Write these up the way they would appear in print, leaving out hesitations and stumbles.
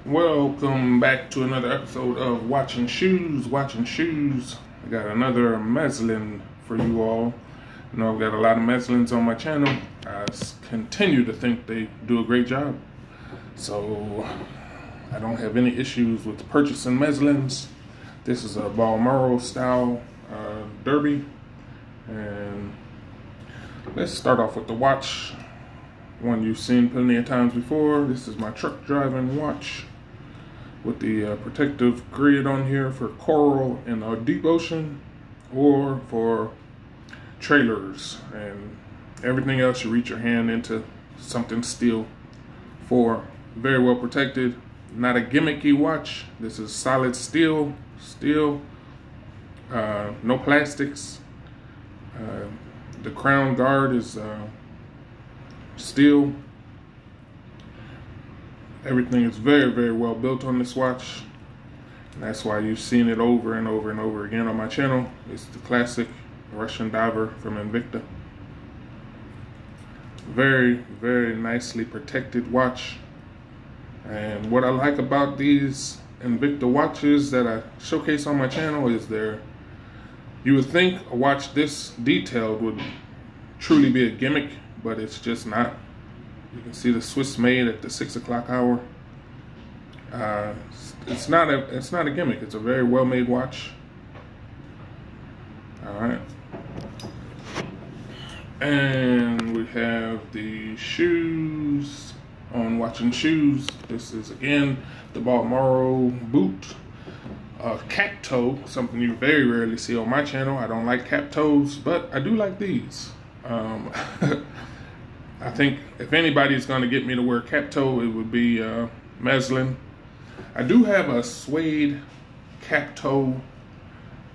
Welcome back to another episode of Watching Shoes. I got another Mezlan for you all. You know, I've got a lot of Mezlans on my channel. I continue to think they do a great job. So I don't have any issues with purchasing Mezlans. This is a Balmoral style derby. And let's start off with the watch. One you've seen plenty of times before. This is my truck driving watch with the protective grid on here for coral in the deep ocean or for trailers and everything else you reach your hand into something steel for. Very well protected, not a gimmicky watch. This is solid steel, no plastics. The crown guard is steel. Everything is very, very well built on this watch. And that's why you've seen it over and over and over again on my channel. It's the classic Russian diver from Invicta. Very, very nicely protected watch. And what I like about these Invicta watches that I showcase on my channel is you would think a watch this detailed would truly be a gimmick, but it's just not. You can see the Swiss made at the 6 o'clock hour. It's not a gimmick. It's a very well made watch. All right. And we have the shoes on Watching Shoes. This is again the Balmoral boot. Cap toe, something you very rarely see on my channel. I don't like cap toes, but I do like these. I think if anybody's going to get me to wear cap toe, it would be Mezlan. I do have a Suede cap toe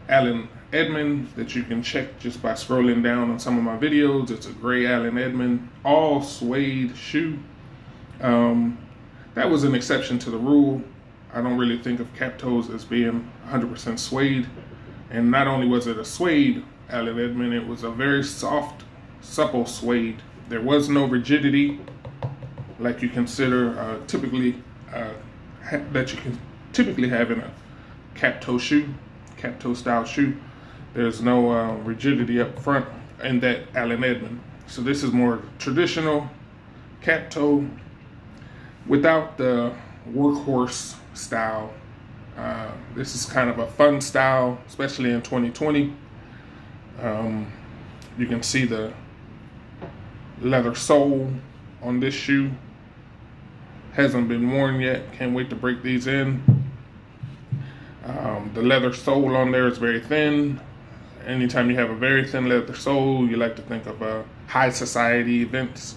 Allen Edmond that you can check just by scrolling down on some of my videos. It's a gray Allen Edmond, all suede shoe. That was an exception to the rule. I don't really think of cap toes as being 100% suede. And not only was it a suede Allen Edmond, it was a very soft, supple suede. There was no rigidity like you consider that you can typically have in a cap toe style shoe. There's no rigidity up front in that Allen Edmond. So this is more traditional cap toe without the workhorse style. This is kind of a fun style, especially in 2020. You can see the leather sole on this shoe. Hasn't been worn yet. Can't wait to break these in. The leather sole on there is very thin. Anytime you have a very thin leather sole, you like to think of high society events.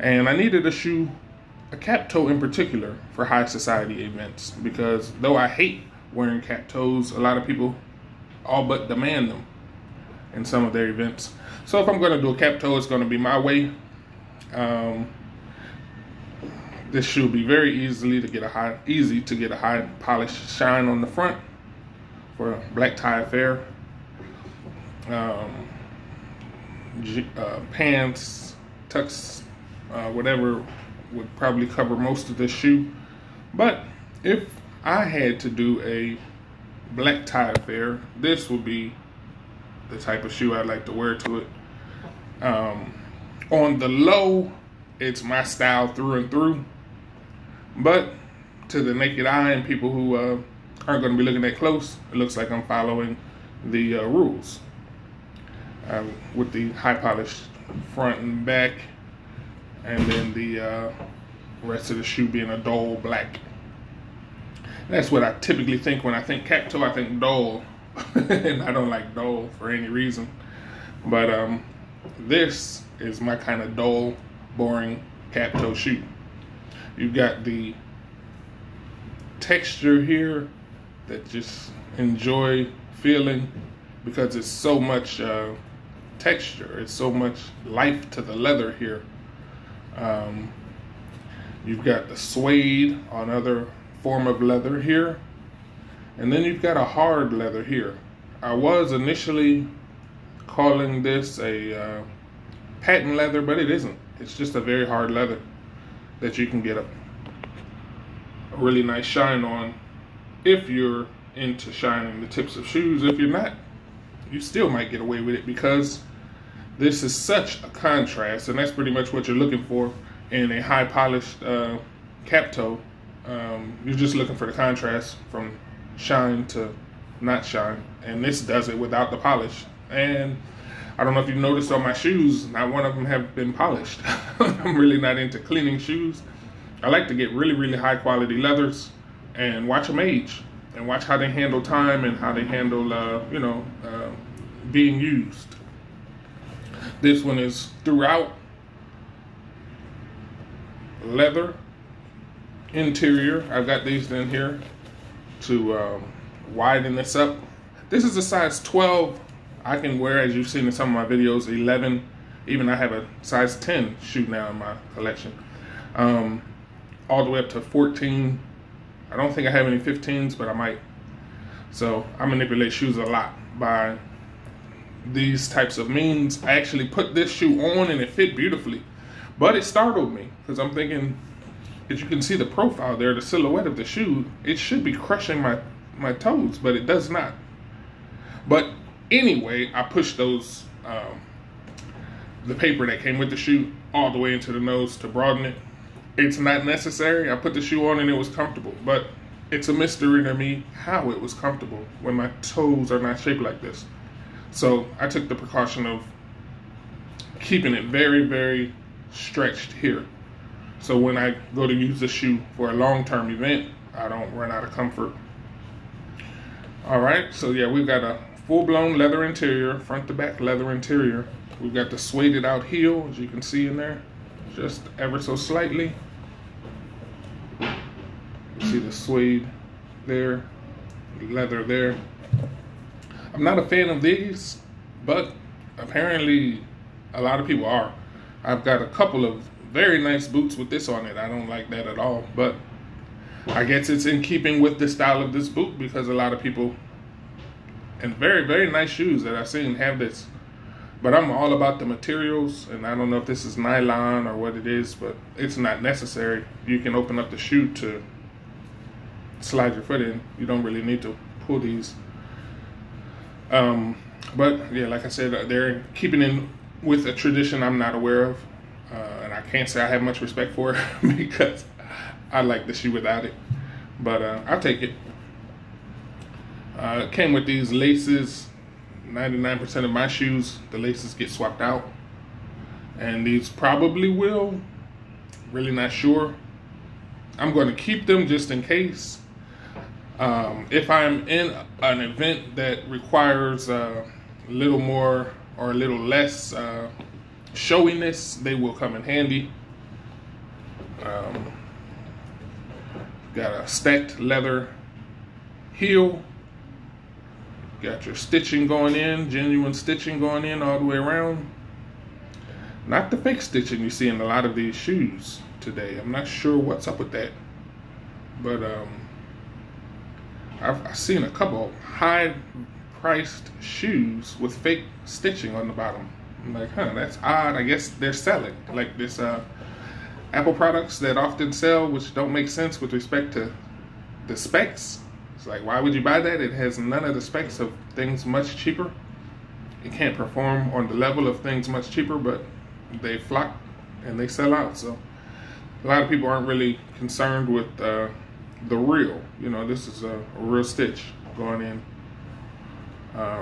And I needed a cap toe in particular for high society events, because though I hate wearing cap toes, a lot of people all but demand them in some of their events. So if I'm going to do a cap toe, it's going to be my way. This shoe will be very easy to get a high polished shine on the front for a black tie affair. Pants, tucks, whatever would probably cover most of this shoe. But if I had to do a black tie affair, this would be the type of shoe I'd like to wear to it. On the low, it's my style through and through. But to the naked eye and people who aren't going to be looking that close, it looks like I'm following the rules. With the high polished front and back, and then the rest of the shoe being a dull black. That's what I typically think when I think cap toe. I think dull, and I don't like dull for any reason. But this is my kind of dull, boring cap toe shoe. You've got the texture here that just enjoy feeling, because it's so much texture. It's so much life to the leather here. You've got the suede, another form of leather here. And then you've got a hard leather here. I was initially calling this a patent leather, but it isn't. It's just a very hard leather that you can get a really nice shine on if you're into shining the tips of shoes. If you're not, you still might get away with it because this is such a contrast, and that's pretty much what you're looking for in a high polished cap toe. You're just looking for the contrast from shine to not shine, and this does it without the polish. And I don't know if you've noticed on my shoes, not one of them have been polished. I'm really not into cleaning shoes. I like to get really, really high quality leathers and watch them age and watch how they handle time and how they handle, being used. This one is throughout leather interior. I've got these in here to widen this up. This is a size 12. I can wear, as you've seen in some of my videos, 11. Even I have a size 10 shoe now in my collection. All the way up to 14. I don't think I have any 15s, but I might. So I manipulate shoes a lot by these types of means. I actually put this shoe on and it fit beautifully, but it startled me because I'm thinking, as you can see the profile there, the silhouette of the shoe, it should be crushing my toes, but it does not. But anyway, I pushed those the paper that came with the shoe all the way into the nose to broaden it. It's not necessary. I put the shoe on and it was comfortable, but it's a mystery to me how it was comfortable when my toes are not shaped like this. So I took the precaution of keeping it very, very stretched here. So when I go to use the shoe for a long-term event, I don't run out of comfort. All right, so yeah, we've got a full-blown leather interior, front to back leather interior. We've got the suede out heel, as you can see in there, just ever so slightly. You see the suede there, leather there. I'm not a fan of these, but apparently a lot of people are. I've got a couple of very nice boots with this on it. I don't like that at all, but I guess it's in keeping with the style of this boot because a lot of people, and very, very nice shoes that I've seen, have this. But I'm all about the materials, and I don't know if this is nylon or what it is, but it's not necessary. You can open up the shoe to slide your foot in. You don't really need to pull these. But yeah, like I said, they're keeping in with a tradition I'm not aware of, and I can't say I have much respect for it because I like the shoe without it, but I'll take it. It came with these laces. 99% of my shoes, the laces get swapped out, and these probably will. Really not sure. I'm going to keep them just in case. If I'm in an event that requires a little more or a little less showiness, they will come in handy. Got a stacked leather heel. Got your stitching going in, genuine stitching going in all the way around. Not the fake stitching you see in a lot of these shoes today. I'm not sure what's up with that. But I've seen a couple high-priced shoes with fake stitching on the bottom. I'm like, that's odd. I guess they're selling. Like this Apple products that often sell, which don't make sense with respect to the specs. It's like, why would you buy that? It has none of the specs of things much cheaper. It can't perform on the level of things much cheaper, but they flock and they sell out. So a lot of people aren't really concerned with the real. You know, this is a real stitch going in.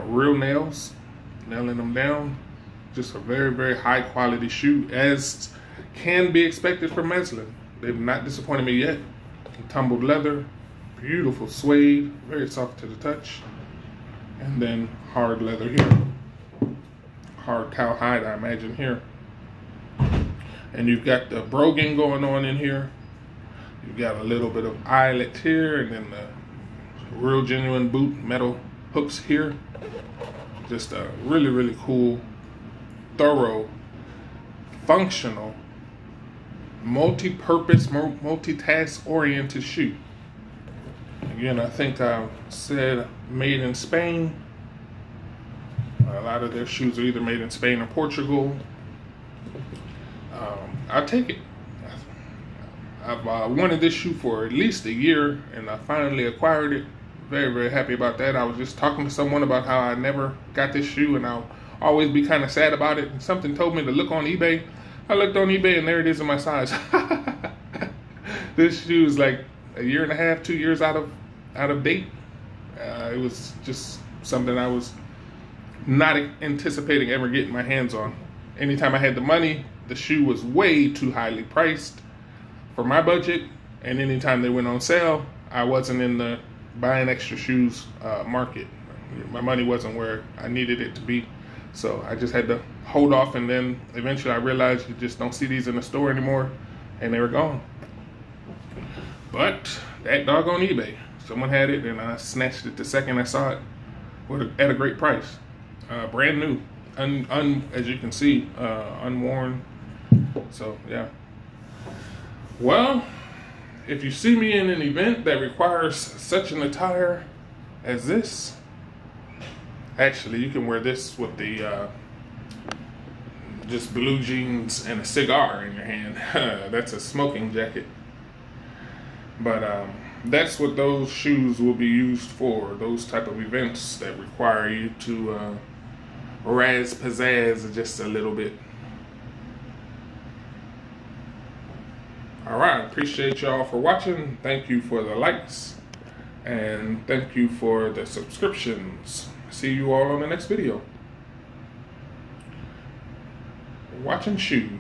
Real nails, nailing them down. Just a very, very high quality shoe, as can be expected from Mezlan. They've not disappointed me yet. Tumbled leather. Beautiful suede, very soft to the touch, and then hard leather here, hard cowhide I imagine here, and you've got the broguing going on in here. You've got a little bit of eyelet here, and then the real genuine boot metal hooks here. Just a really, really cool, thorough, functional, multi-purpose, multitask oriented shoe. Again, I think I said made in Spain. A lot of their shoes are either made in Spain or Portugal. I'll take it. I've wanted this shoe for at least a year, and I finally acquired it. Very, very happy about that. I was just talking to someone about how I never got this shoe, and I'll always be kind of sad about it. And something told me to look on eBay. I looked on eBay, and there it is in my size. This shoe is like a year and a half, 2 years out of date. It was just something I was not anticipating ever getting my hands on. Anytime I had the money, the shoe was way too highly priced for my budget, and anytime they went on sale, I wasn't in the buying extra shoes market. My money wasn't where I needed it to be, so I just had to hold off, and then eventually I realized you just don't see these in the store anymore, and they were gone. But that doggone eBay, someone had it, and I snatched it the second I saw it at a great price. Brand new, as you can see, unworn. So yeah. Well, if you see me in an event that requires such an attire as this, actually you can wear this with the just blue jeans and a cigar in your hand. That's a smoking jacket. But that's what those shoes will be used for, those type of events that require you to razz pizzazz just a little bit. Alright, appreciate y'all for watching. Thank you for the likes, and thank you for the subscriptions. See you all on the next video. Watching shoes.